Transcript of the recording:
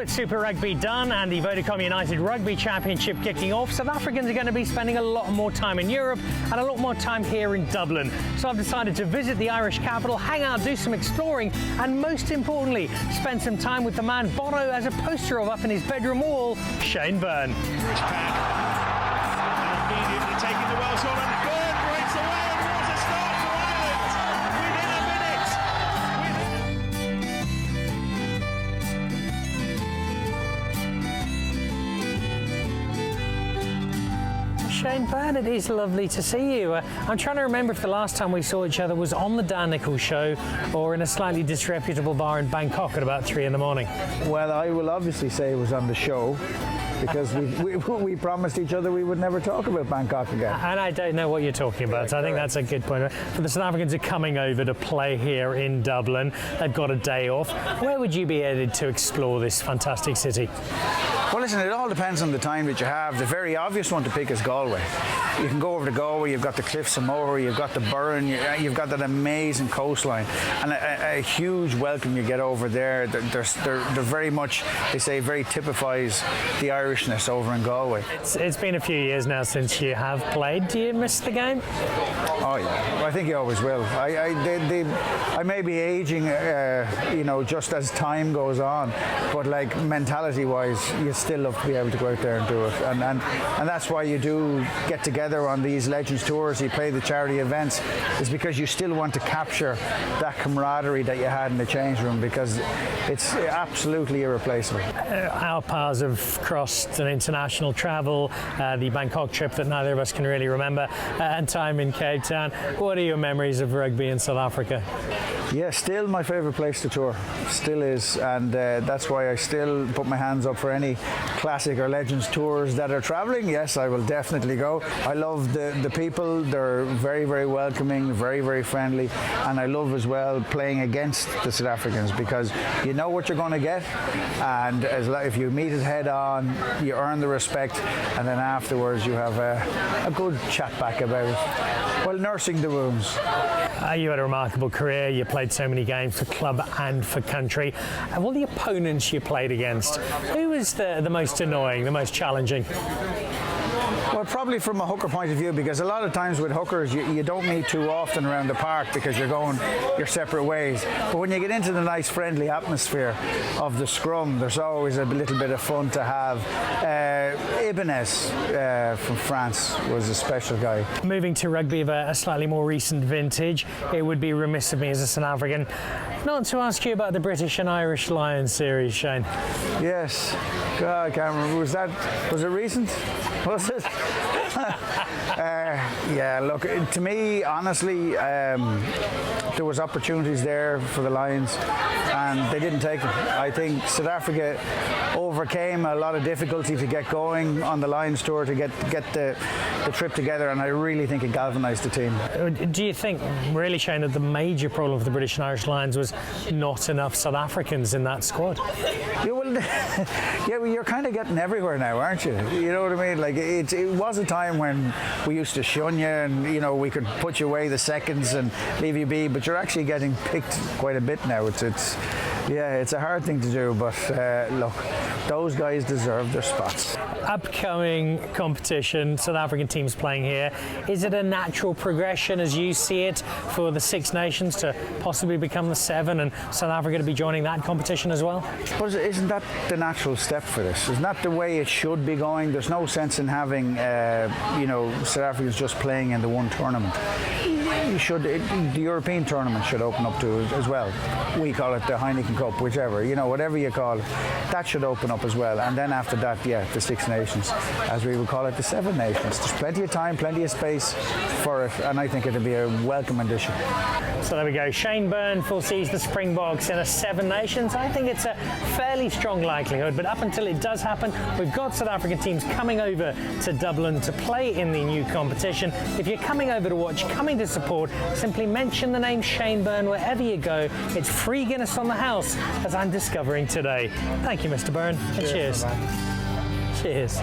with Super Rugby done and the Vodacom United Rugby Championship kicking off, South Africans are going to be spending a lot more time in Europe and a lot more time here in Dublin. So I've decided to visit the Irish capital, hang out, do some exploring, and most importantly, spend some time with the man Bono has a poster of up in his bedroom wall, Shane Byrne. Irish pack, and immediately taking the Welsh on, and Byrne breaks away, and what a start for Ireland within a minute. Shane Byrne, it is lovely to see you. I'm trying to remember if the last time we saw each other was on the Nicholl show or in a slightly disreputable bar in Bangkok at about 3 in the morning. Well, I will obviously say it was on the show because we promised each other we would never talk about Bangkok again. And I don't know what you're talking about, so I think that's a good point. For the South Africans who are coming over to play here in Dublin, they've got a day off. Where would you be headed to explore this fantastic city? Well, listen, it all depends on the time that you have. The very obvious one to pick is Galway. You can go over to Galway, you've got the Cliffs of Moher, you've got the Burren, you've got that amazing coastline, and a huge welcome you get over there. They're very much, they say, very typifies the Irishness over in Galway. It's been a few years now since you have played. Do you miss the game? Oh yeah, well, I think you always will. I may be aging, just as time goes on, but like mentality-wise, you still love to be able to go out there and do it, and that's why you do get together on these Legends tours. You play the charity events, is because you still want to capture that camaraderie that you had in the change room, because it's absolutely irreplaceable. Our paths have crossed an international travel, the Bangkok trip that neither of us can really remember, and time in Cape Town. What are your memories of rugby in South Africa? Yeah, still my favourite place to tour, still is, and that's why I still put my hands up for any classic or Legends tours that are travelling. Yes, I will definitely go. I love the people, they're very, very welcoming, very, very friendly, and I love as well playing against the South Africans, because you know what you're going to get, and if you meet it head on, you earn the respect, and then afterwards you have a good chat back about it, while nursing the wounds. You had a remarkable career. You played so many games for club and for country. Of all the opponents you played against, who was the most annoying, the most challenging? Well, probably from a hooker point of view, because a lot of times with hookers you don't meet too often around the park because you're going your separate ways. But when you get into the nice friendly atmosphere of the scrum, there's always a little bit of fun to have. Ibanez from France was a special guy. Moving to rugby of a slightly more recent vintage, it would be remiss of me as a South African not to ask you about the British and Irish Lions series, Shane. Yes. God, I can't remember. Was it recent? Was it? Yeah, look, to me, honestly, there was opportunities there for the Lions and they didn't take them. I think South Africa overcame a lot of difficulty to get going on the Lions tour, to get the trip together, and I really think it galvanised the team. Do you think, really, Shane, that the major problem of the British and Irish Lions was not enough South Africans in that squad? Yeah, well, you're kind of getting everywhere now, aren't you? You know what I mean? Like it was a time when we used to shun you, and we could put you away the seconds and leave you be, but you're actually getting picked quite a bit now. It's a hard thing to do, but look, those guys deserve their spots. Upcoming competition, South African teams playing here. Is it a natural progression as you see it for the Six Nations to possibly become the 7 and South Africa to be joining that competition as well? But isn't that the natural step for this? Isn't that the way it should be going? There's no sense in having South Africans just playing in the one tournament. The European tournament should open up to as well. We call it the Heineken Cup, whichever, whatever you call it, that should open up as well. And then after that, the Six Nations, as we would call it, the 7 Nations. There's plenty of time, plenty of space for it, and I think it'll be a welcome addition. So there we go. Shane Byrne foresees the Springboks in a 7 Nations. I think it's a fairly strong likelihood, but up until it does happen, we've got South African teams coming over to Dublin to play in the new competition. If you're coming over to watch, coming to support, simply mention the name Shane Byrne wherever you go. It's free Guinness on the house, as I'm discovering today. Thank you, Mr. Byrne, and cheers. Cheers.